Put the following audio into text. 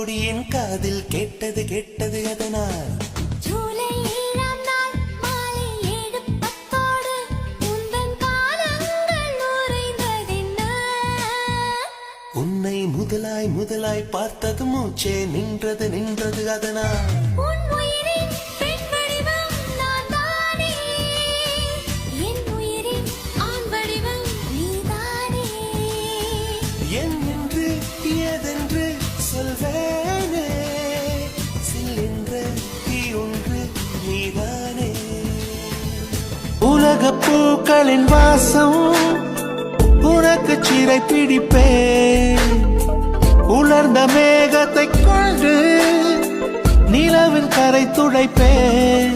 கொடியின் காதில் கேட்டது கேட்டது அதனால் ஜூலை 7ஆம் நாள் மாலை 7:10 உந்தன் காலங்கள் உறைந்ததென்ன உன்னை முதலாய் முதலாய் பார்த்தது மூச்சே நின்றது நின்றது அதனால் உன் உயிரின் பெண் வடிவம் நான் தானே என் உயிரின் ஆண் வடிவம் நீதானே என்று ஏதென்று சொல்வேனே சில்லென்ற தீ ஒன்று நீதானே உலக பூக்களின் வாசம் உனக்கு சிறை பிடிப்பேன் உலர்ந்த மேகத்தை கொண்டு நிலவின் கரை துடைப்பேன்